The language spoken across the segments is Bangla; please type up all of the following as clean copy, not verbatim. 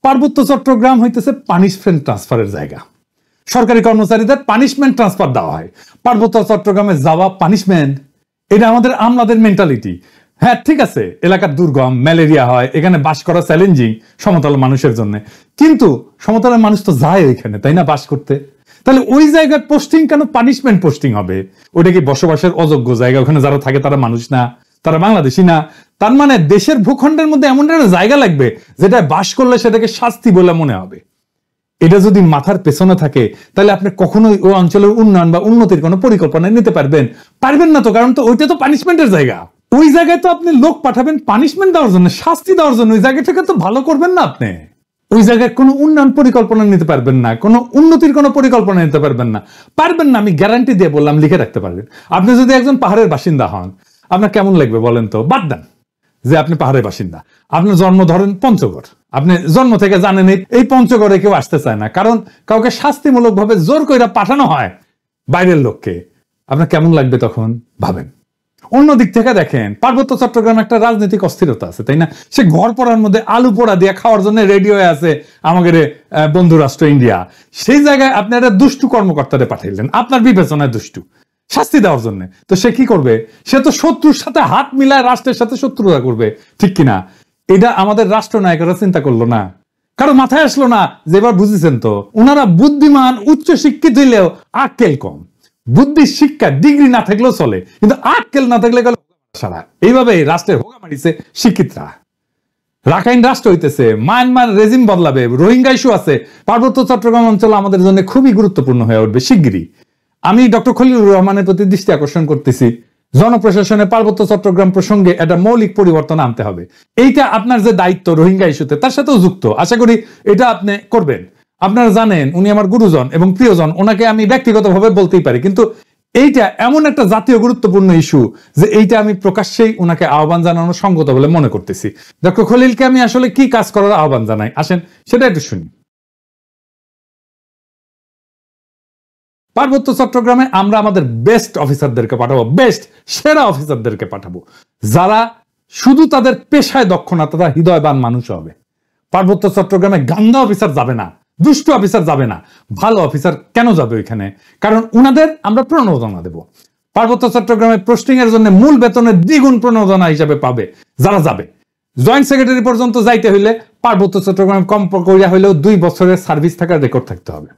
পার্বত্য চট্টগ্রাম হইতেছে পানিশমেন্ট ট্রান্সফারের জায়গা। সরকারি কর্মচারীদের পানিশমেন্ট ট্রান্সফার দেওয়া হয়। পার্বত্য চট্টগ্রামে যাওয়া পানিশমেন্ট, এটা আমাদের আমলাদের মেন্টালিটি। হ্যাঁ ঠিক আছে, এলাকার দুর্গম, ম্যালেরিয়া হয়, এখানে বাস করা চ্যালেঞ্জিং সমতল মানুষের জন্য, কিন্তু সমতলের মানুষ তো যায় ওইখানে, তাই না, বাস করতে। তাহলে ওই জায়গার পোস্টিং কেন পানিশমেন্ট পোস্টিং হবে? ওটা কি বসবাসের অযোগ্য জায়গা? ওখানে যারা থাকে তারা মানুষ না, তারা বাংলাদেশি না? তার মানে দেশের ভূখণ্ডের মধ্যে এমন একটা জায়গা লাগবে যেটা বাস করলে সেটাকে শাস্তি বলে মনে হবে। এটা যদি মাথার পেছনে থাকে তাহলে আপনি কখনোই ওই অঞ্চলের উন্নয়ন বা উন্নতির কোনো পরিকল্পনা নিতে পারবেন না তো, কারণ তো ওইটা তো পানিশমেন্টের জায়গা। ওই জায়গায় তো আপনি লোক পাঠাবেন পানিশমেন্ট দেওয়ার জন্য, শাস্তি দেওয়ার জন্য। ওই জায়গাটাকে তো ভালো করবেন না আপনি। ওই জায়গায় কোনো উন্নয়ন পরিকল্পনা নিতে পারবেন না, কোনো উন্নতির কোনো পরিকল্পনা নিতে পারবেন না। আমি গ্যারান্টি দিয়ে বললাম, লিখে রাখতে পারবেন। আপনি যদি একজন পাহাড়ের বাসিন্দা হন, আপনার কেমন লাগবে বলেন তো? বাদ দেন যে আপনি পাহাড়ের বাসিন্দা, আপনার জন্ম ধরেন পঞ্চগড়, আপনি জন্ম থেকে জানেন এই পঞ্চগড়ে কেউ আসতে চায় না, কারণ কাউকে শাস্তিমূলক ভাবে জোর করে পাঠানো হয় বাইরের লোককে। আপনার কেমন লাগবে তখন ভাবেন। অন্যদিক থেকে দেখেন, পার্বত্য চট্টগ্রামে একটা রাজনৈতিক অস্থিরতা আছে, তাই না? সে ঘর পোড়ার মধ্যে আলু পোড়া দিয়ে খাওয়ার জন্য রেডি হয়ে আছে আমাদের বন্ধু রাষ্ট্র ইন্ডিয়া। সেই জায়গায় আপনি একটা দুষ্টু কর্মকর্তারে পাঠাইলেন, আপনার বিবেচনায় দুষ্টু, শাস্তি দেওয়ার জন্য। তো সে কি করবে? সে তো শত্রুর সাথে হাত মিলায় রাষ্ট্রের সাথে শত্রুতা করবে, ঠিক কিনা? এটা আমাদের রাষ্ট্রনায়করা চিন্তা করলো না, কারো মাথায় আসলো না যে এবার বুঝেছেন তো, ওনারা বুদ্ধিমান, উচ্চ শিক্ষিত হইলেও আক্কেল কম। বুদ্ধি, শিক্ষা, ডিগ্রি না থাকলেও চলে, কিন্তু আক্কেল না থাকলে সারা। এইভাবে রাষ্ট্রের হোগা মারিছে শিক্ষিতরা। রাখাইন রাষ্ট্র হইতেছে, মায়ানমার রেজিম বদলাবে, রোহিঙ্গা ইস্যু আছে, পার্বত্য চট্টগ্রাম অঞ্চল আমাদের জন্য খুবই গুরুত্বপূর্ণ হয়ে উঠবে শিগগিরই। আমি ডক্টর খলিলুর রহমানের প্রতি দৃষ্টি আকর্ষণ করতেছি, জনপ্রশাসনে পার্বত্য চট্টগ্রাম প্রসঙ্গে একটা মৌলিক পরিবর্তন আনতে হবে। এইটা আপনার যে দায়িত্ব রোহিঙ্গা ইস্যুতে, তার সাথেও যুক্ত। আশা করি এটা আপনি করবেন। আপনারা জানেন উনি আমার গুরুজন এবং প্রিয়জন, ওনাকে আমি ব্যক্তিগতভাবে বলতেই পারি, কিন্তু এইটা এমন একটা জাতীয় গুরুত্বপূর্ণ ইস্যু যে এইটা আমি প্রকাশ্যেই ওনাকে আহ্বান জানানো সঙ্গত বলে মনে করতেছি। ডক্টর খলিলকে আমি আসলে কি কাজ করার আহ্বান জানাই, আসেন সেটা একটু শুনি। পার্বত্য চট্টগ্রামে আমরা আমাদের বেস্ট অফিসারদেরকে পাঠাবো, বেস্ট সেরা অফিসারদেরকে পাঠাবো, যারা শুধু তাদের পেশায় দক্ষ না, তারা হৃদয়বান মানুষ হবে। পার্বত্য চট্টগ্রামে গান্দা অফিসার যাবে না, দুষ্ট অফিসার যাবে না। ভালো অফিসার কেন যাবে ওইখানে? কারণ উনাদের আমরা প্রণোদনা দেব। পার্বত্য চট্টগ্রামে পোস্টিং এর জন্য মূল বেতনের দ্বিগুণ প্রণোদনা হিসাবে পাবে যারা যাবে। জয়েন্ট সেক্রেটারি পর্যন্ত যাইতে হইলে পার্বত্য চট্টগ্রামে কম করিয়া হইলেও 2 বছরের সার্ভিস থাকার রেকর্ড থাকতে হবে।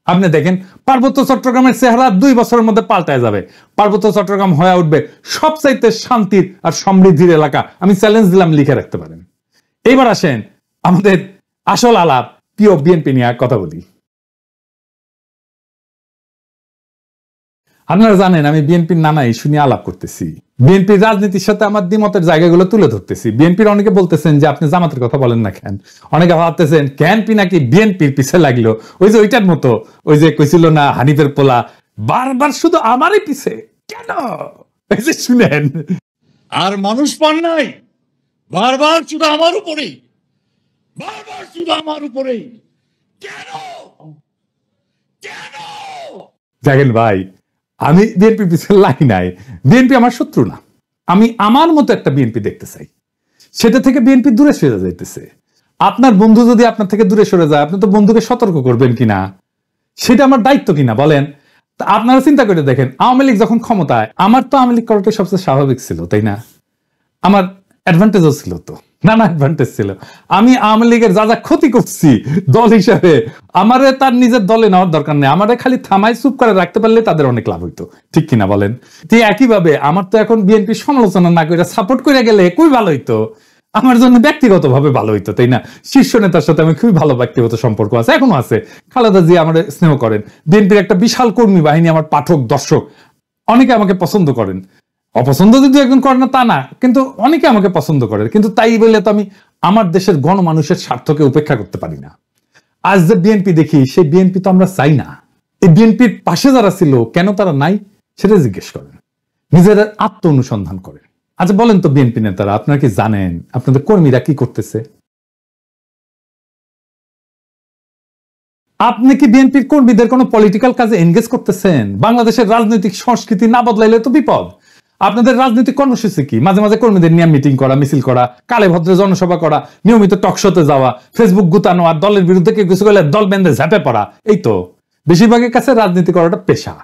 আপনি দেখেন পার্বত্য চট্টগ্রামের চেহারা 2 বছরের মধ্যে পাল্টায় যাবে। পার্বত্য চট্টগ্রাম হয়ে উঠবে সবচাইতে শান্তির আর সমৃদ্ধির এলাকা। আমি চ্যালেঞ্জ দিলাম, লিখে রাখতে পারেন। এইবার আসেন আমাদের আসল আলাপ, প্রিয় বিএনপি নিয়ে কথা বলি। আপনারা জানেন আমি বিএনপির নানা ইস্যু নিয়ে আলাপ করতেছি, বিএনপির রাজনীতির সাথে আমার দ্বিমতের জায়গাগুলো তুলে ধরতেছি। বিএনপির অনেকে বলতেছেন যে আপনি জামাতের কথা বলেন না কেন, অনেকে ভাবতেছেন কেনপি নাকি বিএনপির পিছে লাগলো। ওই যে ওইটার মতো, ওই যে কইছিল না হানিফের পোলা, বারবার শুধু আমারই পিছে কেন? এই যে শুনেন, আর মানুষ পান নাই, বারবার শুধু আমার উপরেই, বারবার শুধু আমার উপরেই কেন কেন? দেখেন ভাই, আমি বিএনপি পিছনে লাগি নাই, বিএনপি আমার শত্রু না। আমি আমার মতো একটা বিএনপি দেখতে চাই, সেটা থেকে বিএনপি দূরে সরে যাইতেছে। আপনার বন্ধু যদি আপনার থেকে দূরে সরে যায়, আপনি তো বন্ধুকে সতর্ক করবেন কিনা, সেটা আমার দায়িত্ব কিনা বলেন। আপনারা চিন্তা করে দেখেন, আওয়ামী লীগ যখন ক্ষমতায়, আমার তো আওয়ামী লীগ করাটা সবচেয়ে স্বাভাবিক ছিল, তাই না? আমার অ্যাডভান্টেজও ছিল, তো নানা অ্যাডভান্টেজ ছিল। আমি আওয়ামী লীগের যা যা ক্ষতি করছি দল হিসাবে, আমারে তার নিজের দলে নেওয়ার দরকার নেই, আমারে খালি থামাই চুপ করে রাখতে পারলে তাদের অনেক লাভ হইতো, ঠিক কিনা বলেন? ঠিক একইভাবে আমার তো এখন বিএনপি সমালোচনা না করে সাপোর্ট করে গেলে খুবই ভালো হইতো, আমার জন্য ব্যক্তিগতভাবে ভালো হইতো, তাই না? শীর্ষ নেতার সাথে আমি খুবই ভালো ব্যক্তিগত সম্পর্ক আছে, এখনো আছে। খালেদা জিয়া আমার স্নেহ করেন, বিএনপির একটা বিশাল কর্মী বাহিনী, আমার পাঠক দর্শক অনেকে আমাকে পছন্দ করেন। অপছন্দ যদি একজন করে না তা না, কিন্তু অনেকে আমাকে পছন্দ করে, কিন্তু তাই বলে তো আমি আমার দেশের গণমানুষের স্বার্থকে উপেক্ষা করতে পারি না। আজ যে বিএনপি দেখি, সেই বিএনপি তো আমরা চাই না। এই বিএনপির পাশে যারা ছিল কেন তারা নাই সেটা জিজ্ঞেস করেন, নিজের আত্ম অনুসন্ধান করেন। আচ্ছা বলেন তো বিএনপি নেতারা, আপনারা কি জানেন আপনাদের কর্মীরা কি করতেছে? আপনি কি বিএনপির কর্মীদের কোনো পলিটিক্যাল কাজে এনগেজ করতেছেন? বাংলাদেশের রাজনৈতিক সংস্কৃতি না বদলাইলে তো বিপদ। আপনাদের রাজনৈতিক কর্মসূচি কি? মাঝে মাঝে কর্মীদের নিয়ে মিটিং করা, মিছিল করা, কালে ভদ্রে জনসভা করা, নিয়মিত টকশোতে যাওয়া, ফেসবুক গুতানো, আর দলের বিরুদ্ধে কেউ কিছু করলে দল বেঁধে ঝাঁপে পড়া। এই তো বেশিরভাগের কাছে রাজনীতি করাটা পেশা।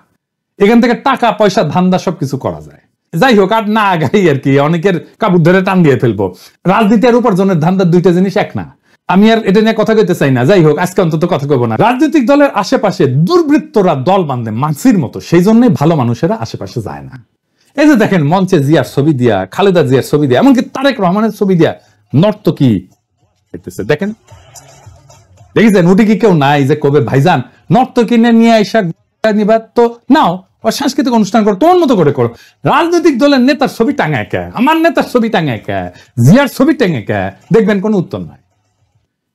এখান থেকে টাকা পয়সা ধান্দা সবকিছু করা যায়। যাই হোক, আর না আগাই আর কি, অনেকের কাপড় ধরে টান দিয়ে ফেলবো। রাজনীতি আর উপার্জনের ধান্দার দুইটা জিনিস এক না। আমি আর এটা নিয়ে কথা কইতে চাই না। যাই হোক, আজকে অন্তত কথা কইব না। রাজনৈতিক দলের আশেপাশে দুর্বৃত্তরা দল বাঁধে মানসির মতো, সেই জন্যই ভালো মানুষেরা আশেপাশে যায় না। এই যে দেখেন, মঞ্চে জিয়ার ছবি দিয়া, খালেদা জিয়ার ছবি দিয়া, এমনকি তারেক রহমানের ছবি দিয়া নর্তকী দেখেন, দেখেছেন? উঠে কি কেউ নাই যে কবে ভাইজান নর্তকী নিয়ে আইসা নিবা? তো নাও, সাংস্কৃতিক অনুষ্ঠান করো, তোমার মতো করে করো। রাজনৈতিক দলের নেতার ছবি টাঙায় কে? আমার নেতার ছবি টাঙায় কে? জিয়ার ছবি টাঙায় কে? দেখবেন কোনো উত্তর নাই।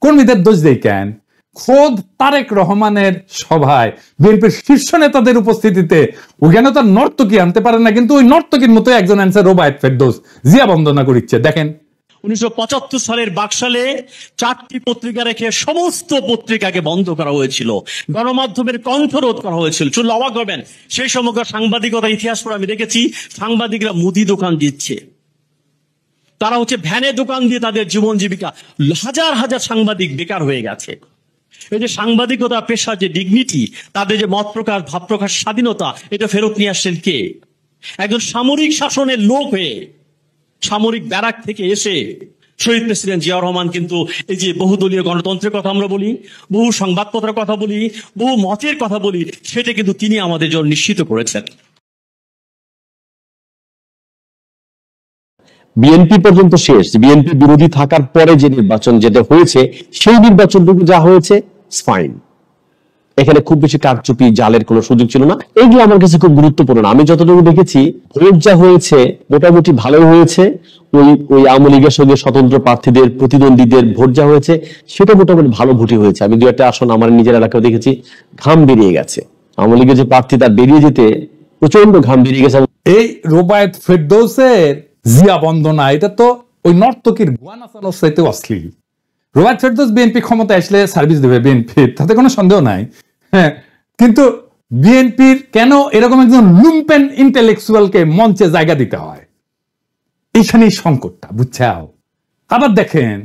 কর্মীদের দোষ দেই কেন? খোদ তারেক রহমানের সভায় বিএনপির শীর্ষ নেতাদের উপস্থিতিতে ওখানে তো নর্তকী আনতে পারে না, কিন্তু ওই নর্তকীর মতো একজন আনছে রোবায়েত ফেরদৌস, জিয়া বন্দনা করিচ্ছে। দেখেন, 1975 সালের বাকশালে 4টি পত্রিকা রেখে সমস্ত পত্রিকাকে বন্ধ করা হয়েছিল, গণমাধ্যমের কণ্ঠরোধ করা হয়েছিল। শুনলে অবাক হবেন, সেই সময়কার সাংবাদিকতা ইতিহাস পড়ে আমি দেখেছি সাংবাদিকরা মুদি দোকান দিচ্ছে, তারা হচ্ছে ভ্যানে দোকান দিয়ে তাদের জীবন জীবিকা। হাজার হাজার সাংবাদিক বেকার হয়ে গেছে। এই যে সাংবাদিকতা পেশার যে ডিগনিটি, তাদের যে মত প্রকাশ ভাব প্রকাশ স্বাধীনতা, এটা ফেরত নিয়ে আসছেন কে? একজন সামরিক শাসনের লোক হয়ে, সামরিক ব্যারাক থেকে এসে শহীদ প্রেসিডেন্ট জিয়াউর রহমান কিন্তু এই যে বহুদলীয় গণতন্ত্রের কথা আমরা বলি, বহু সংবাদপত্রের কথা বলি, বহু মতের কথা বলি, সেটা কিন্তু তিনি আমাদের জন্য নিশ্চিত করেছেন। বিএনপি পর্যন্ত শেষ, বিএনপি বিরোধী থাকার পরে যে নির্বাচন যেটা হয়েছে, সেই নির্বাচনটুকু যা হয়েছে ফাইন। এখানে খুব বেশি কারচুপি জালের কোনো সুযোগ ছিল না। এগুলো আমার কাছে খুব গুরুত্বপূর্ণ না। আমি যতটুকু দেখেছি ভোট যা হয়েছে মোটামুটি ভালোই হয়েছে। ওই আওয়ামী লীগের সঙ্গে স্বতন্ত্র প্রার্থীদের প্রতিদ্বন্দ্বীদের ভোট যা হয়েছে সেটা মোটামুটি ভালো ভোটই হয়েছে। আমি 2-1টা আসন আমার নিজের এলাকায় দেখেছি ঘাম বেরিয়ে গেছে। আওয়ামী লীগের যে প্রার্থী তার বেরিয়ে যেতে প্রচন্ড ঘাম বেরিয়ে গেছে। এই রোবায়েত ফেরদৌসের জিয়া বন্দনা, এটা তো ওই নর্তকীর গোয়া নাচানোর চাইতে অশ্লীল। রোবায়েত ফেরদৌস বিএনপি ক্ষমতা আসলে সার্ভিস দেবে বিএনপির, তাতে কোনো সন্দেহ নাই। হ্যাঁ, কিন্তু বিএনপির কেন এরকম একজন লুম্পেন ইন্টেলেকচুয়ালকে মঞ্চে জায়গা দিতে হয়? এইখানেই সংকটটা, বুঝছাও? আবার দেখেন,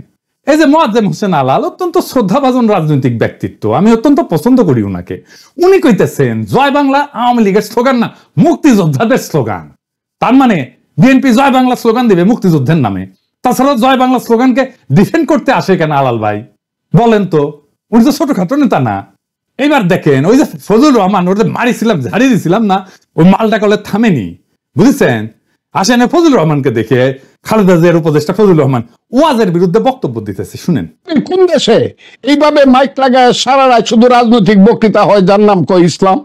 এই যে মোয়াজ্জেম হোসেন আলাল, অত্যন্ত শ্রদ্ধাভাজন রাজনৈতিক ব্যক্তিত্ব, আমি অত্যন্ত পছন্দ করি উনাকে। উনি কইতেছেন জয় বাংলা আওয়ামী লীগের স্লোগান না, মুক্তিযোদ্ধাদের স্লোগান। তার মানে বিএনপি জয় বাংলা স্লোগান দিবে মুক্তিযুদ্ধের নামে। তাছাড়া জয় বাংলা স্লোগানকে ডিফেন্ড করতে আসে কেন আলাল ভাই? বলেন তো, উনি তো ছোটখাটো নেতা না। এইবার দেখেন, ওই যে ফজলুর রহমান, ওদের মারিছিলাম, ঝাড়িয়ে দিছিলাম না, ওই মালটা কলে থামেনি, বুঝেছেন? আসেন ফজলুর রহমানকে দেখে, খালেদা জিয়ার উপদেষ্টা ফজলুর রহমান ওয়াজের বিরুদ্ধে বক্তব্য দিতেছে, শুনেন। কোন দেশে এইভাবে মাইক লাগায় সারা রাত শুধু রাজনৈতিক বক্তৃতা হয়, যার নাম কয় ইসলাম?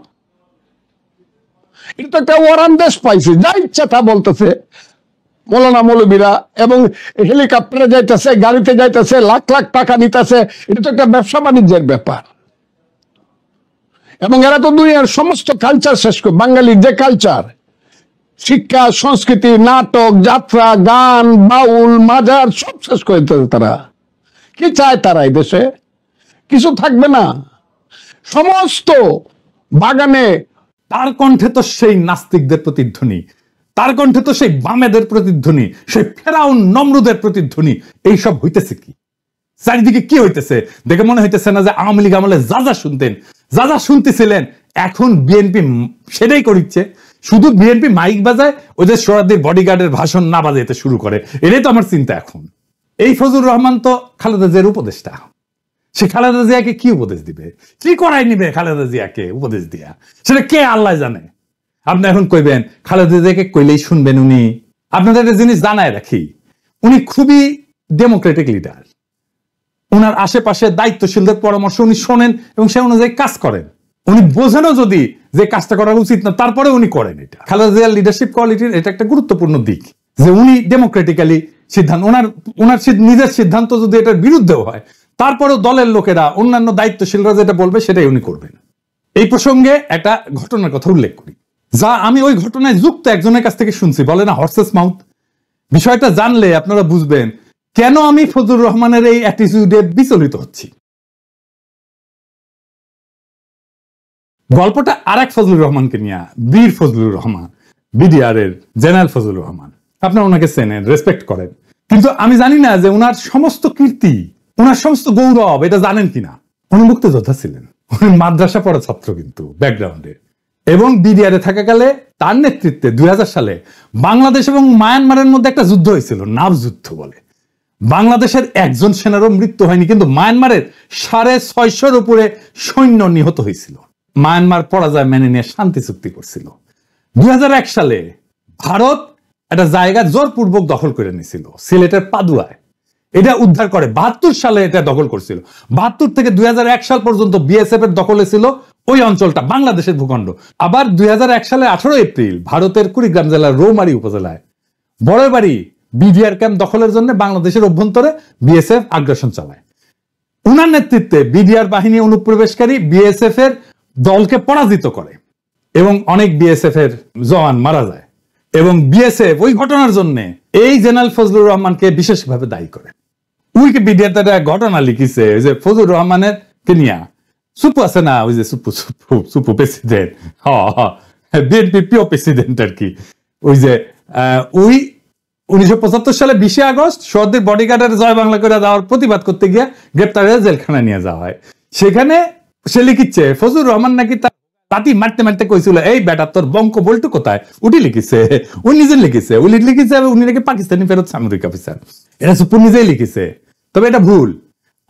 এটা তো একটা ওয়ারান দেশ পাইছে, যা ইচ্ছা তা বলতেছে মৌলানা মৌলবীরা, এবং হেলিকপ্টারে যাইতেছে, গাড়িতে যাইতেছে, লাখ লাখ টাকা নিতেছে। এটা তো একটা ব্যবসা বাণিজ্যের ব্যাপার। এবং এরা তো দুনিয়ার সমস্ত কালচার শেষ করে, বাঙালির যে কালচার, শিক্ষা, সংস্কৃতি, নাটক, যাত্রা, গান, বাউল, মাজার সব শেষ করে দিতেছে তারা। কি চায় তারা? এই দেশে কিছু থাকবে না, সমস্ত বাগানে। তার কণ্ঠে তো সেই নাস্তিকদের প্রতিধ্বনি, তার কণ্ঠে তো সেই বামেদের প্রতিধ্বনি, সেই ফেরাউন নমরুদের প্রতিধ্বনি। এইসব হইতেছে কি? চারিদিকে কি হইতেছে? দেখে মনে হইতেছে না যে আওয়ামী লীগ আমলে যা যা শুনতেন, যা যা শুনতেছিলেন, এখন বিএনপি সেটাই করিচ্ছে। শুধু বিএনপি মাইক বাজায়, ওদের সোহরাওয়ার্দীর বডিগার্ডের ভাষণ না বাজাইতে শুরু করে। এটাই তো আমার চিন্তা এখন। এই ফজলুর রহমান তো খালেদা জিয়ার উপদেষ্টা, সে খালেদা জিয়াকে কি উপদেশ দিবে? কি করাই নিবে খালেদা জিয়াকে উপদেশ দিয়া? সেটা কে আল্লাহ জানে। আপনি এখন কইবেন খালেদা জিয়াকে কইলেই শুনবেন উনি? আপনাদের একটা জিনিস জানায় রাখি, উনি খুবই ডেমোক্রেটিক লিডার। উনার আশেপাশে দায়িত্বশীলদের পরামর্শ উনি শোনেন এবং সে অনুযায়ী কাজ করেন। উনি বোঝেনও যদি যে কাজটা করা উচিত না, তারপরে উনি করেন। এটা খালেদা জিয়ার লিডারশিপ কোয়ালিটির এটা একটা গুরুত্বপূর্ণ দিক, যে উনি ডেমোক্রেটিক্যালি সিদ্ধান্ত, ওনার নিজের সিদ্ধান্ত যদি এটার বিরুদ্ধেও হয়, তারপরেও দলের লোকেরা, অন্যান্য দায়িত্বশীলরা যেটা বলবে সেটাই উনি করবেন। এই প্রসঙ্গে একটা ঘটনার কথা উল্লেখ করি, যা আমি ওই ঘটনায় যুক্ত একজনের কাছ থেকে শুনছি। বলে না হর্সেস মাউথ। বিষয়টা জানলে আপনারা বুঝবেন কেন আমি ফজলুর রহমানের এই অ্যাটিটিউডে বিচলিত হচ্ছি। গল্পটা আর এক ফজলুর রহমানকে নিয়ে, বীর ফজলুর রহমান। বিডিআর এর জেনারেল ফজলুর রহমান। আপনারা ওনাকে চেনেন, রেসপেক্ট করেন, কিন্তু আমি জানি না যে ওনার সমস্ত কীর্তি, ওনার সমস্ত গৌরব এটা জানেন কিনা। উনি মুক্তিযোদ্ধা ছিলেন, উনি মাদ্রাসা পড়া ছাত্র কিন্তু ব্যাকগ্রাউন্ডে, এবং বিডিআর এ থাকাকালে তার নেতৃত্বে 2000 সালে বাংলাদেশ এবং মায়ানমারের মধ্যে একটা যুদ্ধ হয়েছিল, নাভ যুদ্ধ বলে। বাংলাদেশের একজন সেনারও মৃত্যু হয়নি, কিন্তু মায়ানমারের 650-র উপরে সৈন্য নিহত হয়েছিল। মায়ানমার পরাজয় মেনে নিয়ে শান্তি চুক্তি করছিল। 2001 সালে ভারত একটা জায়গা জোরপূর্বক দখল করে নিয়েছিল সিলেটের পাদুয়ায়, এটা উদ্ধার করে 72 সালে এটা দখল করছিল। 72 থেকে 2001 সাল পর্যন্ত বিএসএফ এর দখলে ছিল ওই অঞ্চলটা, বাংলাদেশের ভূখণ্ড। আবার 2001 সালে 18 এপ্রিল ভারতের কুড়িগ্রাম জেলার রৌমারী উপজেলায় বড়বাড়ি বিডিআর ক্যাম্প দখলের জন্য বাংলাদেশের অভ্যন্তরে বিএসএফ আগ্রাসন চালায়। উনার নেতৃত্বে বিডিআর বাহিনী অনুপ্রবেশকারী বিএসএফ এর দলকে পরাজিত করে এবং অনেক বিএসএফ এর জওয়ান মারা যায়, এবং বিএসএফ ওই ঘটনার জন্য এই জেনারেল ফজলুর রহমানকে বিশেষভাবে দায়ী করে। উইকিপিডিয়াতে একটা ঘটনা লিখিছে যে ফজলুর রহমানের কেনিয়া সুপু আছে না, ওই যে সুপু প্রেসিডেন্ট, বিএনপি প্রিয় প্রেসিডেন্ট আর কি, ওই যে ওই 1975 সালে 20 আগস্ট শহীদের বডিগার্ডের জয় বাংলা করে দেওয়ার প্রতিবাদ করতে গিয়ে গ্রেপ্তার হয়ে জেলখানায় নিয়ে যাওয়া হয়। সেখানে সে লিখিচ্ছে ফজলুর রহমান নাকি তাতি মারতে মারতে কইছিল, এই বেটা তোর বঙ্ক বল্টু কোথায়, উঠি লিখিছে, উনি নিজে লিখিছে, উনি নাকি পাকিস্তানি ফেরত সামরিক অফিসার, এটা সুপু নিজেই লিখিছে। তবে এটা ভুল।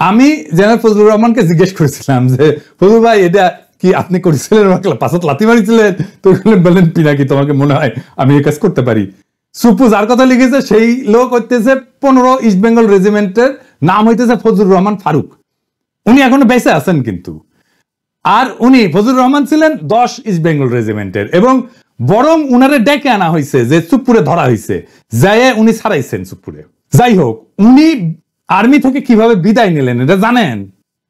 আমি জেনারেল ফজলুর রহমানকে জিজ্ঞেস করেছিলাম যে ফজলুর ভাই এটা কি আপনি করেছিলেন, পাশাত লাথি মারিছিলেন? তো বললেন পিনাকি তোমাকে মনে হয় আমি এই কাজ করতে পারি। সুপু যার কথা লিখেছে সেই লোক হইতেছে 15 ইস্ট বেঙ্গল রেজিমেন্টের নাম হইতেছে ফজলুর রহমান ফারুক, উনি এখনো বেঁচে আছেন কিন্তু। আর উনি ফজলুর রহমান ছিলেন 10 ইস্ট বেঙ্গল রেজিমেন্টের, এবং বরং উনারে ডেকে আনা হয়েছে যে চুপপুরে ধরা হয়েছে, যায় উনি ছাড়াইছেন চুপপুরে। যাই হোক, উনি আর্মি থেকে কিভাবে বিদায় নিলেন এটা জানেন?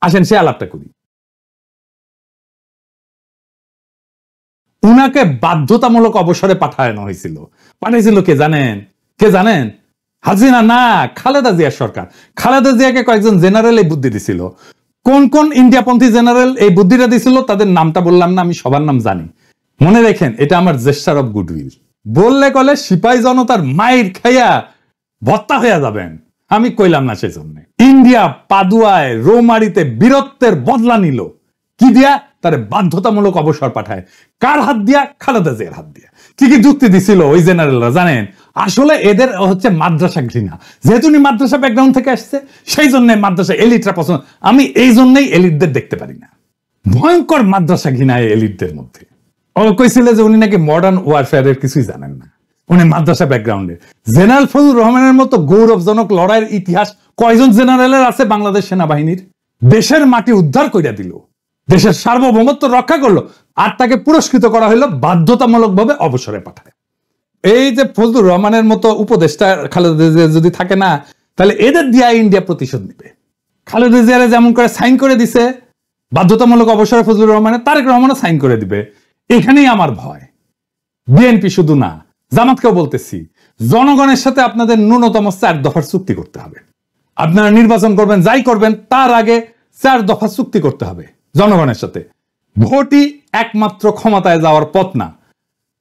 আসেন সে আলাপটা করি। উনাকে বাধ্যতামূলক অবসরে পাঠানো হয়েছিল। পাঠিয়েছিল কে জানেন? কে জানেন? হাসিনা না, খালেদা জিয়ার সরকার। খালেদা জিয়াকে কয়েকজন জেনারেল এই বুদ্ধি দিছিল। কোন কোন ইন্ডিয়াপন্থী জেনারেল এই বুদ্ধিটা দিছিল তাদের নামটা বললাম না, আমি সবার নাম জানি। মনে রেখেন, এটা আমার জেস্টার অফ গুডউইল। বললে কলে সিপাহী জনতার মায়ের খাইয়া ভত্তা হইয়া যাবেন, আমি কইলাম না। সেই জন্য ইন্ডিয়া পাদুয়ায় রৌমারিতে বীরত্বের বদলা নিল কি দিয়া? তারে বাধ্যতামূলক অবসর পাঠায়। কার হাত দিয়া? খালেদা জিয়ার হাত দিয়া। কি কি যুক্তি দিছিল ওই জেনারেলরা জানেন? আসলে এদের হচ্ছে মাদ্রাসা ঘৃণা। যেহেতু উনি মাদ্রাসা ব্যাকগ্রাউন্ড থেকে আসছে, সেই জন্য মাদ্রাসা এলিটরা পছন্দ। আমি এই জন্যই এলিটদের দেখতে পারি না। ভয়ঙ্কর মাদ্রাসা ঘৃণা এলিটদের মধ্যে। ও কইছিল যে উনি নাকি মডার্ন ওয়ারফেয়ারের কিছুই জানেন না, উনি মাদ্রাসা ব্যাকগ্রাউন্ডে। জেনারেল ফজলুর রহমানের মতো গৌরবজনক লড়াইয়ের ইতিহাস কয়জন জেনারেলের আছে বাংলাদেশ সেনাবাহিনীর? দেশের মাটি উদ্ধার কইরা দিল, দেশের সার্বভৌমত্ব রক্ষা করলো, আর তাকে পুরস্কৃত করা হলো বাধ্যতামূলক ভাবে অবসরে পাঠায়। এই যে ফজলুর রহমানের মতো উপদেষ্টা খালেদা জিয়া যদি থাকে না, তাহলে এদের দিয়া ইন্ডিয়া প্রতিশোধ নিবে। খালেদা জিয়ারে যেমন করে সাইন করে দিছে বাধ্যতামূলক অবসরে ফজলুর রহমানের, তারেক রহমানও সাইন করে দিবে। এখানেই আমার ভয়। বিএনপি শুধু না, জামাতকেও বলতেছি, জনগণের সাথে আপনাদের ন্যূনতম 4 দফার চুক্তি করতে হবে। আপনারা নির্বাচন করবেন, যাই করবেন, তার আগে 4 দফা চুক্তি করতে হবে জনগণের সাথে। ভোটই একমাত্র ক্ষমতায় যাওয়ার পথ না।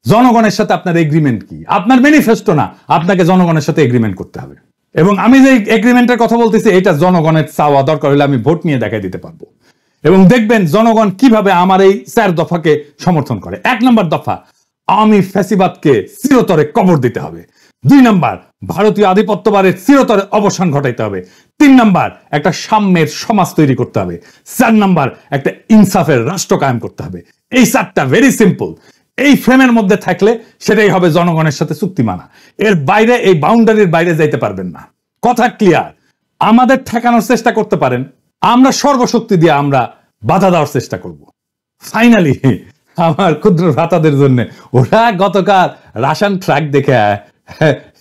জনগণের সাথে আপনার এগ্রিমেন্ট কি? আপনার ম্যানিফেস্টো না, আপনাকে জনগণের সাথে এগ্রিমেন্ট করতে হবে। এবং আমি যে এগ্রিমেন্টের কথা বলতেছি, এটা জনগণের চাওয়া, দরকার হলে আমি ভোট নিয়ে দেখাই দিতে পারবো। এবং দেখবেন জনগণ কিভাবে আমার এই 4 দফাকে সমর্থন করে। 1 নম্বর দফা, আওয়ামী ফ্যাসিবাদকে চিরতরে কবর দিতে হবে। 2 নম্বর, ভারতীয় আধিপত্যবাদের চিরতরে অবসান ঘটাইতে হবে। 3 নম্বর, একটা সাম্যের সমাজ তৈরি করতে হবে। 4 নম্বর, একটা ইনসাফের রাষ্ট্র কায়েম করতে হবে। এই 4টা ভেরি সিম্পল। এই ফ্রেমের মধ্যে থাকলে সেটাই হবে জনগণের সাথে চুক্তি মানা। এর বাইরে, এই বাউন্ডারির বাইরে যাইতে পারবেন না। কথা ক্লিয়ার? আমাদের ঠেকানোর চেষ্টা করতে পারেন, আমরা সর্বশক্তি দিয়ে আমরা বাধা দেওয়ার চেষ্টা করব। ফাইনালি আমার ক্ষুদ্র ভ্রাতাদের জন্য ওরা গতকাল রাশন ট্রাক দেখে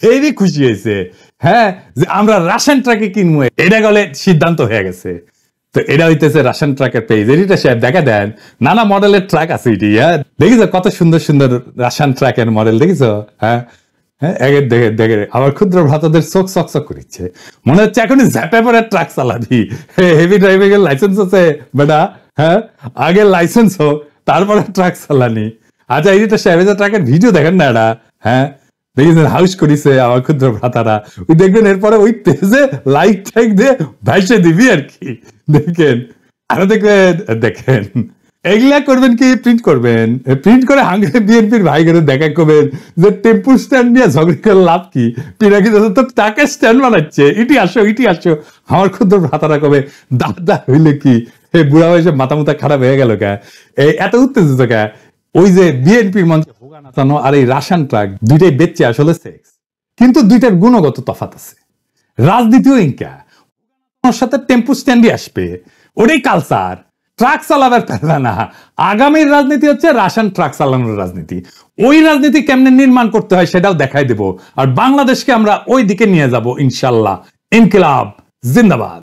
হেভি খুশি হয়েছে। হ্যাঁ, যে আমরা রাশন ট্রাকে কিনবো, এটা গেলে সিদ্ধান্ত হয়ে গেছে। তো এটা হইতেছে রাশন ট্রাকের পেজ। এটা সাহেব দেখা দেন, নানা মডেলের ট্রাক আছে এটি। হ্যাঁ, দেখিস কত সুন্দর সুন্দর রাশন ট্রাকের মডেল দেখিস? হ্যাঁ হ্যাঁ, দেখে দেখে আমার ক্ষুদ্র ভ্রাতাদের চোখ চকচক করিচ্ছে। মনে হচ্ছে এখনই ঝ্যাপে পরে ট্রাক চালাবি। হেভি ড্রাইভিং এর লাইসেন্স আছে বেটা? হ্যাঁ, আগে লাইসেন্স হোক, তারপরে ট্রাক চালানি। আচ্ছা এই যে শাহবাজের ট্রাকের ভিডিও দেখেন না এটা, হ্যাঁ দেখেছেন হাউস করেছে আমার ক্ষুদ্র ভ্রাতারা, ওই দেখবেন এরপরে ওই পেজে লাইক টাইক দিয়ে ভাইসে দিবি আর কি, দেখেন আরো দেখবেন দেখেন এগুলা করবেন কি প্রিন্ট করবেন, প্রিন্ট করে হাঙ্গরে বিএনপির ভাই করে দেখা করবেন যে টেম্পু স্ট্যান্ড নিয়ে ঝগড়া করে লাভ কি, পিনাকি তো তাকে স্ট্যান্ড বানাচ্ছে, ইটি আসো আমার ক্ষুদ্র ভ্রাতারা কবে দাদা হইলে কি এই বুড়া বয়সে মাথা মুথা খারাপ হয়ে গেল কে, এই এত উত্তেজিত কে, ওই যে বিএনপির মঞ্চে ভোগা নাচানো আর এই রাশিয়ান ট্রাক দুইটাই বেচছে আসলে সেক্স, কিন্তু দুইটার গুণগত তফাৎ আছে। রাজনীতিও ইনকা ওর সাথে টেম্পু স্ট্যান্ডই আসবে, ওটাই কালচার, ট্রাক চালাবার পারবে না। আগামীর রাজনীতি হচ্ছে রাশিয়ান ট্রাক চালানোর রাজনীতি, ওই রাজনীতি কেমনে নির্মাণ করতে হয় সেটাও দেখাই দেব, আর বাংলাদেশকে আমরা ওই দিকে নিয়ে যাব ইনশাল্লাহ। ইনকিলাব জিন্দাবাদ।